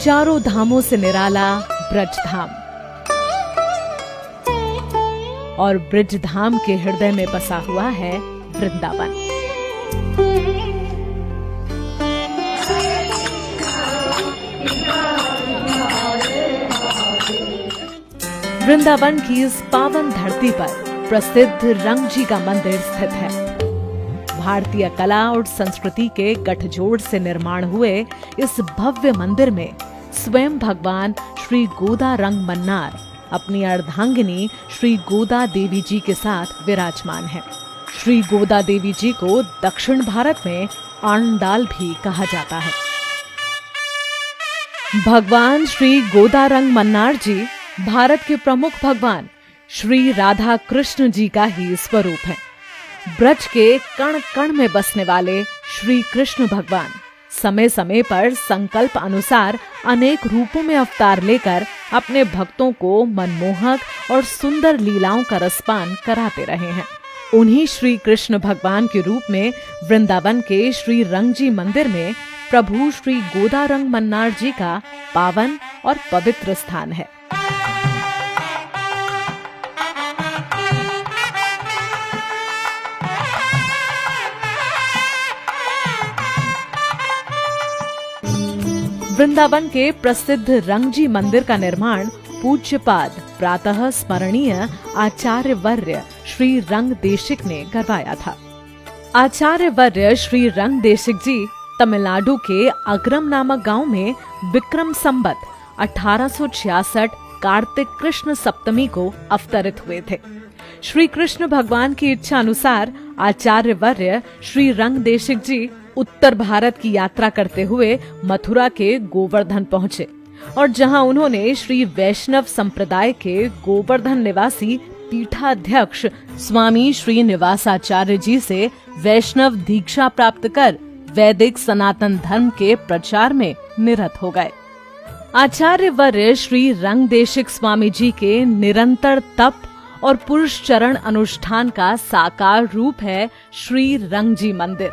चारों धामों से निराला ब्रज धाम। और ब्रज धाम के हृदय में बसा हुआ है वृंदावन। वृंदावन की इस पावन धरती पर प्रसिद्ध रंगजी का मंदिर स्थित है। भारतीय कला और संस्कृति के गठजोड़ से निर्माण हुए इस भव्य मंदिर में स्वयं भगवान श्री गोदा रंग मन्नार अपनी अर्धांगिनी श्री गोदा देवी जी के साथ विराजमान है। श्री गोदा देवी जी को दक्षिण भारत में आंडाल भी कहा जाता है। भगवान श्री गोदा रंग मन्नार जी भारत के प्रमुख भगवान श्री राधा कृष्ण जी का ही स्वरूप है। ब्रज के कण कण में बसने वाले श्री कृष्ण भगवान समय समय पर संकल्प अनुसार अनेक रूपों में अवतार लेकर अपने भक्तों को मनमोहक और सुंदर लीलाओं का रसपान कराते रहे हैं। उन्हीं श्री कृष्ण भगवान के रूप में वृंदावन के श्री रंगजी मंदिर में प्रभु श्री गोदा रंग मन्नार जी का पावन और पवित्र स्थान है। वृंदावन के प्रसिद्ध रंगजी मंदिर का निर्माण पूज्यपाद प्रातः स्मरणीय आचार्य वर्य श्री रंग देशिक ने करवाया था। आचार्य वर्य श्री रंग देशिक जी तमिलनाडु के अग्रम नामक गांव में विक्रम संवत 1866 कार्तिक कृष्ण सप्तमी को अवतरित हुए थे। श्री कृष्ण भगवान की इच्छा अनुसार आचार्य वर्य श्री रंग देशिक जी उत्तर भारत की यात्रा करते हुए मथुरा के गोवर्धन पहुंचे और जहां उन्होंने श्री वैष्णव संप्रदाय के गोवर्धन निवासी पीठाध्यक्ष स्वामी श्री निवासाचार्य जी से वैष्णव दीक्षा प्राप्त कर वैदिक सनातन धर्म के प्रचार में निरत हो गए। आचार्य वर्य श्री रंग देशिक स्वामी जी के निरंतर तप और पुरुष चरण अनुष्ठान का साकार रूप है श्री रंगजी मंदिर।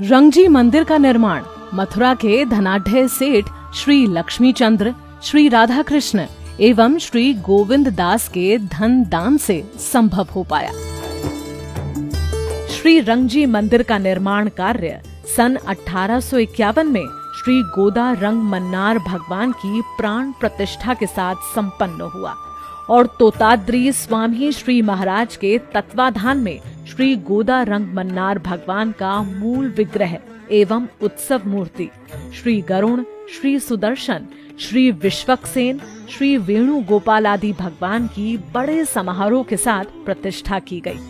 रंगजी मंदिर का निर्माण मथुरा के धनाढ्य सेठ श्री लक्ष्मी चंद्र, श्री राधा कृष्ण एवं श्री गोविंद दास के धन दान से संभव हो पाया। श्री रंगजी मंदिर का निर्माण कार्य सन 1851 में श्री गोदा रंग मन्नार भगवान की प्राण प्रतिष्ठा के साथ संपन्न हुआ और तोताद्री स्वामी श्री महाराज के तत्वाधान में श्री गोदा रंग मन्नार भगवान का मूल विग्रह एवं उत्सव मूर्ति श्री गरुण, श्री सुदर्शन, श्री विश्वक्सेन, श्री वेणु गोपाल आदि भगवान की बड़े समारोह के साथ प्रतिष्ठा की गई।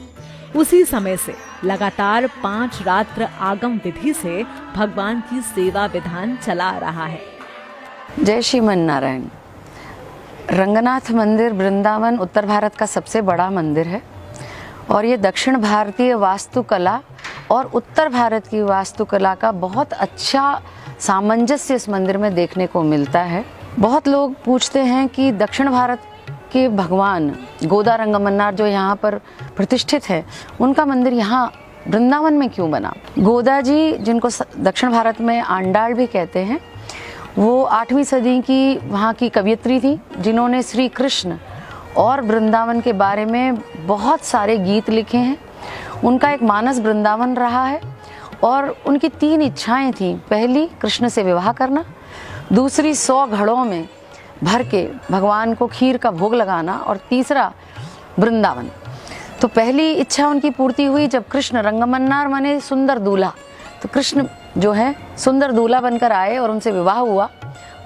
उसी समय से लगातार 5 रात्र आगम विधि से भगवान की सेवा विधान चला आ रहा है। जय श्रीमन नारायण। रंगनाथ मंदिर वृंदावन उत्तर भारत का सबसे बड़ा मंदिर है और ये दक्षिण भारतीय वास्तुकला और उत्तर भारत की वास्तुकला का बहुत अच्छा सामंजस्य इस मंदिर में देखने को मिलता है। बहुत लोग पूछते हैं कि दक्षिण भारत के भगवान गोदा रंग मन्नार जो यहाँ पर प्रतिष्ठित है, उनका मंदिर यहाँ वृंदावन में क्यों बना। गोदा जी, जिनको दक्षिण भारत में आंडाल भी कहते हैं, वो 8वीं सदी की वहाँ की कवयित्री थी, जिन्होंने श्री कृष्ण और वृंदावन के बारे में बहुत सारे गीत लिखे हैं। उनका एक मानस वृंदावन रहा है और उनकी 3 इच्छाएं थीं। पहली, कृष्ण से विवाह करना, दूसरी 100 घड़ों में भर के भगवान को खीर का भोग लगाना और तीसरा वृंदावन। तो पहली इच्छा उनकी पूर्ति हुई जब कृष्ण रंगमन्नार बने सुंदर दूल्हा। तो कृष्ण जो है सुंदर दूल्हा बनकर आए और उनसे विवाह हुआ,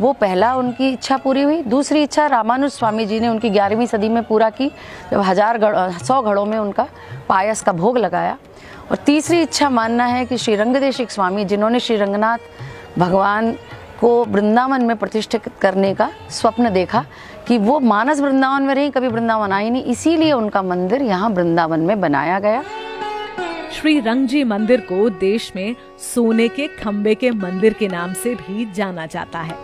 वो पहला उनकी इच्छा पूरी हुई। दूसरी इच्छा रामानुज स्वामी जी ने उनकी 11वीं सदी में पूरा की, जब 100 घड़ों में उनका पायस का भोग लगाया। और तीसरी इच्छा मानना है कि श्री रंगदेशिक स्वामी, जिन्होंने श्री रंगनाथ भगवान को वृंदावन में प्रतिष्ठित करने का स्वप्न देखा कि वो मानस वृंदावन में रही, कभी वृंदावन आई नहीं, इसीलिए उनका मंदिर यहाँ वृंदावन में बनाया गया। श्री रंगजी मंदिर को देश में सोने के खंबे के मंदिर के नाम से भी जाना जाता है।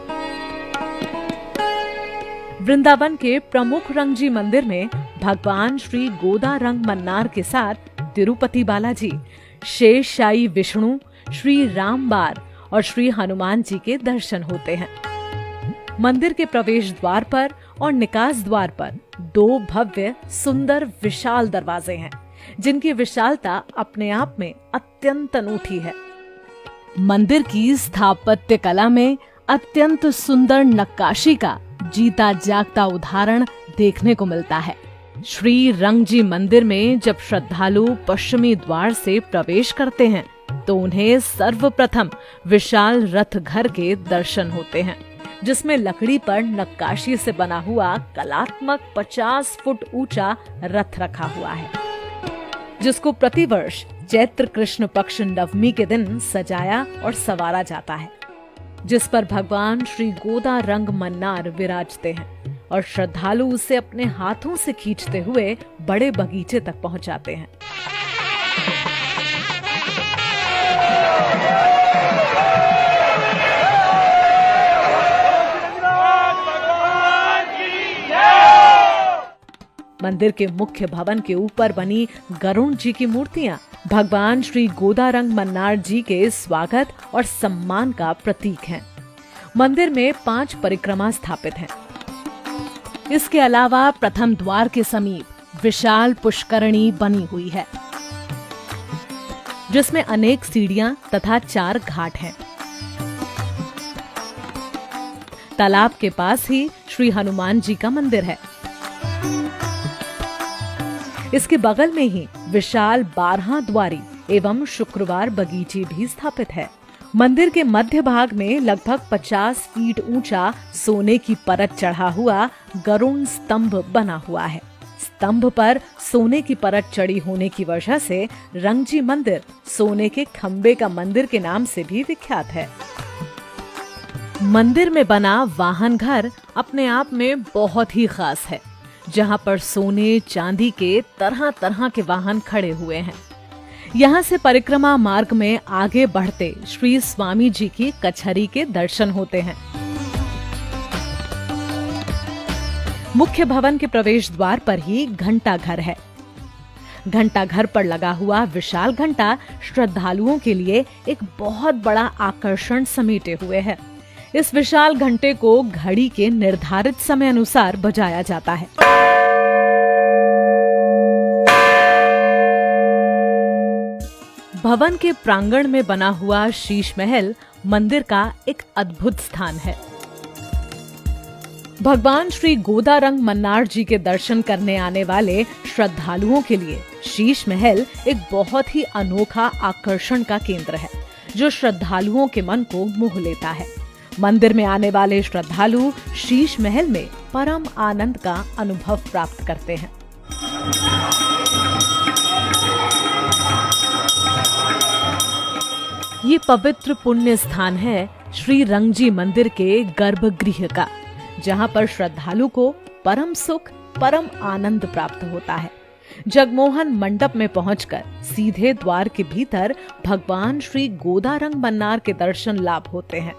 वृंदावन के प्रमुख रंगजी मंदिर में भगवान श्री गोदा रंग मन्नार के साथ तिरुपति बालाजी, शेषशाही विष्णु, श्री रामबार और श्री हनुमान जी के दर्शन होते हैं। मंदिर के प्रवेश द्वार पर और निकास द्वार पर 2 भव्य सुंदर विशाल दरवाजे हैं, जिनकी विशालता अपने आप में अत्यंत अनूठी है। मंदिर की स्थापत्य कला में अत्यंत सुंदर नक्काशी का जीता जागता उदाहरण देखने को मिलता है। श्री रंगजी मंदिर में जब श्रद्धालु पश्चिमी द्वार से प्रवेश करते हैं तो उन्हें सर्वप्रथम विशाल रथ घर के दर्शन होते हैं, जिसमें लकड़ी पर नक्काशी से बना हुआ कलात्मक 50 फुट ऊंचा रथ रखा हुआ है, जिसको प्रतिवर्ष चैत्र कृष्ण पक्ष नवमी के दिन सजाया और संवारा जाता है, जिस पर भगवान श्री गोदा रंग मन्नार विराजते हैं और श्रद्धालु उसे अपने हाथों से खींचते हुए बड़े बगीचे तक पहुंचाते हैं। मंदिर के मुख्य भवन के ऊपर बनी गरुण जी की मूर्तियां भगवान श्री गोदारंग मन्नार जी के स्वागत और सम्मान का प्रतीक हैं। मंदिर में 5 परिक्रमा स्थापित हैं। इसके अलावा प्रथम द्वार के समीप विशाल पुष्करणी बनी हुई है, जिसमें अनेक सीढ़ियां तथा 4 घाट हैं। तालाब के पास ही श्री हनुमान जी का मंदिर है। इसके बगल में ही विशाल 12 द्वारी एवं शुक्रवार बगीचे भी स्थापित है। मंदिर के मध्य भाग में लगभग 50 फीट ऊंचा सोने की परत चढ़ा हुआ गरुण स्तंभ बना हुआ है। स्तंभ पर सोने की परत चढ़ी होने की वजह से रंगजी मंदिर सोने के खंबे का मंदिर के नाम से भी विख्यात है। मंदिर में बना वाहन घर अपने आप में बहुत ही खास है, जहां पर सोने चांदी के तरह तरह के वाहन खड़े हुए हैं। यहाँ से परिक्रमा मार्ग में आगे बढ़ते श्री स्वामी जी की कचहरी के दर्शन होते हैं। मुख्य भवन के प्रवेश द्वार पर ही घंटा घर है। घंटा घर पर लगा हुआ विशाल घंटा श्रद्धालुओं के लिए एक बहुत बड़ा आकर्षण समेटे हुए है। इस विशाल घंटे को घड़ी के निर्धारित समय अनुसार बजाया जाता है। भवन के प्रांगण में बना हुआ शीश महल मंदिर का एक अद्भुत स्थान है। भगवान श्री गोदारंग मन्नार जी के दर्शन करने आने वाले श्रद्धालुओं के लिए शीश महल एक बहुत ही अनोखा आकर्षण का केंद्र है, जो श्रद्धालुओं के मन को मोह लेता है। मंदिर में आने वाले श्रद्धालु शीश महल में परम आनंद का अनुभव प्राप्त करते हैं। ये पवित्र पुण्य स्थान है श्री रंगजी मंदिर के गर्भगृह का, जहां पर श्रद्धालु को परम सुख परम आनंद प्राप्त होता है। जगमोहन मंडप में पहुंचकर सीधे द्वार के भीतर भगवान श्री गोदारंग मन्नार के दर्शन लाभ होते हैं।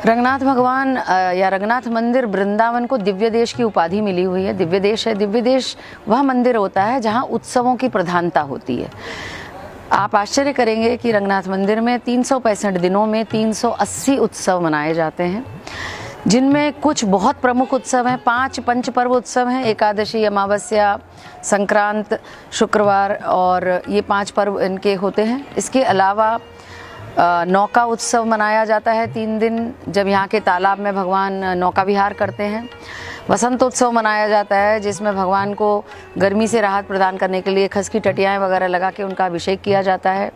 रंगनाथ भगवान या रंगनाथ मंदिर वृंदावन को दिव्य देश की उपाधि मिली हुई है। दिव्य देश है। दिव्य देश वह मंदिर होता है जहां उत्सवों की प्रधानता होती है। आप आश्चर्य करेंगे कि रंगनाथ मंदिर में 365 दिनों में 380 उत्सव मनाए जाते हैं, जिनमें कुछ बहुत प्रमुख उत्सव हैं। 5 पंच पर्व उत्सव हैं, एकादशी, अमावस्या, संक्रांत, शुक्रवार, और ये 5 पर्व इनके होते हैं। इसके अलावा नौका उत्सव मनाया जाता है 3 दिन, जब यहाँ के तालाब में भगवान नौका विहार करते हैं। वसंतोत्सव मनाया जाता है, जिसमें भगवान को गर्मी से राहत प्रदान करने के लिए खस की टटियाएँ वगैरह लगा के उनका अभिषेक किया जाता है।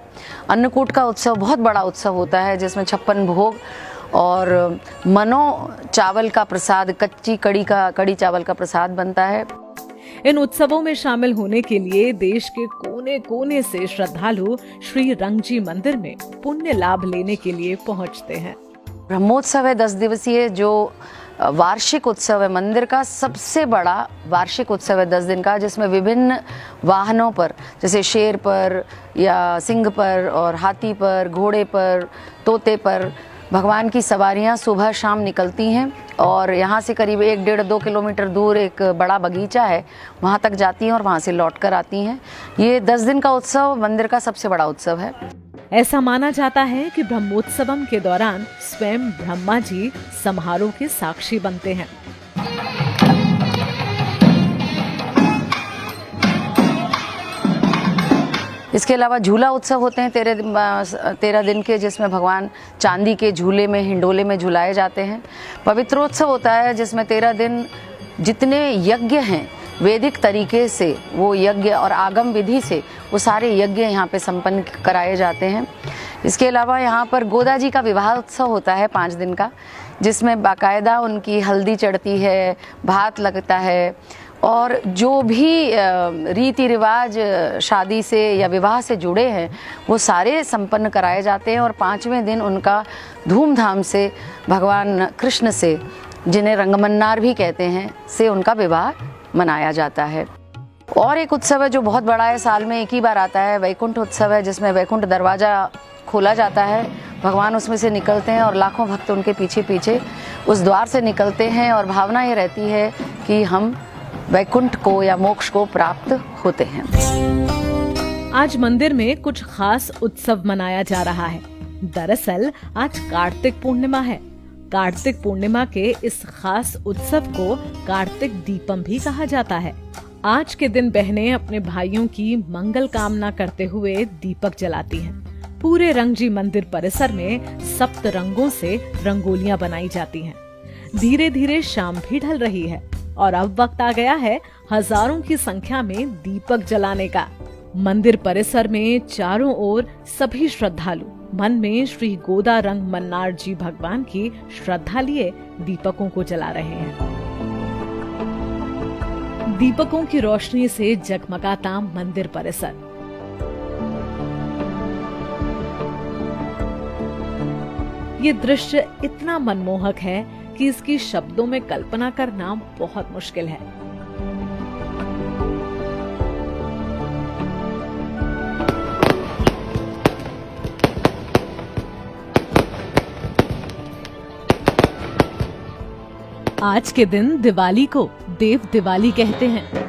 अन्नकूट का उत्सव बहुत बड़ा उत्सव होता है, जिसमें 56 भोग और मनो चावल का प्रसाद, कच्ची कड़ी चावल का प्रसाद बनता है। इन उत्सवों में शामिल होने के लिए देश के कोने कोने से श्रद्धालु श्री रंगजी मंदिर में पुण्य लाभ लेने के लिए पहुंचते हैं। ब्रह्मोत्सव है 10 दिवसीय, जो वार्षिक उत्सव है। मंदिर का सबसे बड़ा वार्षिक उत्सव है 10 दिन का, जिसमें विभिन्न वाहनों पर, जैसे शेर पर या सिंह पर और हाथी पर, घोड़े पर, तोते पर भगवान की सवारियां सुबह शाम निकलती हैं और यहाँ से करीब 1-1.5-2 किलोमीटर दूर एक बड़ा बगीचा है, वहाँ तक जाती हैं और वहाँ से लौट कर आती हैं। ये 10 दिन का उत्सव मंदिर का सबसे बड़ा उत्सव है। ऐसा माना जाता है कि ब्रह्मोत्सवम के दौरान स्वयं ब्रह्मा जी समारोह के साक्षी बनते हैं। इसके अलावा झूला उत्सव होते हैं 13 दिन के, जिसमें भगवान चांदी के झूले में, हिंडोले में झुलाए जाते हैं। पवित्रोत्सव होता है जिसमें 13 दिन जितने यज्ञ हैं वैदिक तरीके से, वो यज्ञ और आगम विधि से वो सारे यज्ञ यहाँ पे संपन्न कराए जाते हैं। इसके अलावा यहाँ पर गोदा जी का विवाह उत्सव होता है 5 दिन का, जिसमें बाकायदा उनकी हल्दी चढ़ती है, भात लगता है, और जो भी रीति रिवाज शादी से या विवाह से जुड़े हैं वो सारे संपन्न कराए जाते हैं। और 5वें दिन उनका धूमधाम से भगवान कृष्ण से, जिन्हें रंगमन्नार भी कहते हैं, से उनका विवाह मनाया जाता है। और एक उत्सव है जो बहुत बड़ा है, साल में एक ही बार आता है, वैकुंठ उत्सव है, जिसमें वैकुंठ दरवाज़ा खोला जाता है। भगवान उसमें से निकलते हैं और लाखों भक्त उनके पीछे पीछे उस द्वार से निकलते हैं, और भावना ये रहती है कि हम वैकुंठ को या मोक्ष को प्राप्त होते हैं। आज मंदिर में कुछ खास उत्सव मनाया जा रहा है। दरअसल आज कार्तिक पूर्णिमा है। कार्तिक पूर्णिमा के इस खास उत्सव को कार्तिक दीपम भी कहा जाता है। आज के दिन बहनें अपने भाइयों की मंगल कामना करते हुए दीपक जलाती हैं। पूरे रंगजी मंदिर परिसर में 7 रंगों से रंगोलियां बनाई जाती हैं। धीरे धीरे शाम भी ढल रही है और अब वक्त आ गया है हजारों की संख्या में दीपक जलाने का। मंदिर परिसर में चारों ओर सभी श्रद्धालु मन में श्री गोदा रंग मन्नार जी भगवान की श्रद्धा लिए दीपकों को जला रहे हैं। दीपकों की रोशनी से जगमगाता मंदिर परिसर। ये दृश्य इतना मनमोहक है कि इसकी शब्दों में कल्पना करना बहुत मुश्किल है। आज के दिन दिवाली को देव दिवाली कहते हैं।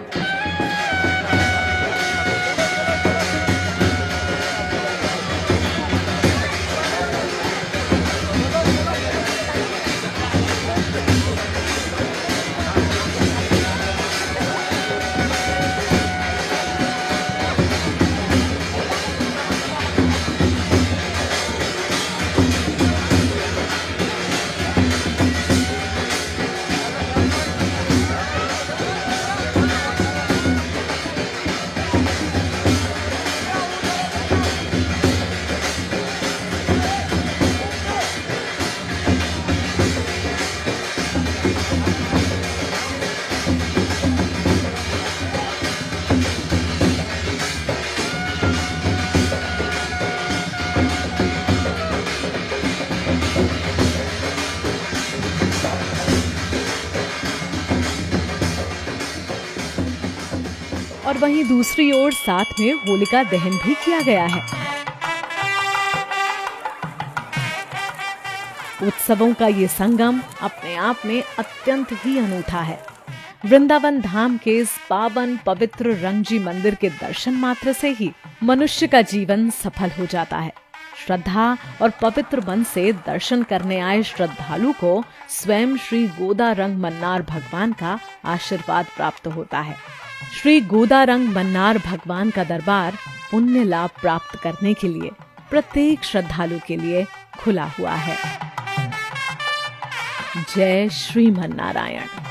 और वहीं दूसरी ओर साथ में होलिका दहन भी किया गया है। उत्सवों का ये संगम अपने आप में अत्यंत ही अनूठा है। वृंदावन धाम के इस पावन पवित्र रंगजी मंदिर के दर्शन मात्र से ही मनुष्य का जीवन सफल हो जाता है। श्रद्धा और पवित्र मन से दर्शन करने आए श्रद्धालु को स्वयं श्री गोदा रंग मन्नार भगवान का आशीर्वाद प्राप्त होता है। श्री गोदा रंग मन्नार भगवान का दरबार पुण्य लाभ प्राप्त करने के लिए प्रत्येक श्रद्धालु के लिए खुला हुआ है। जय श्री मन्नारायण।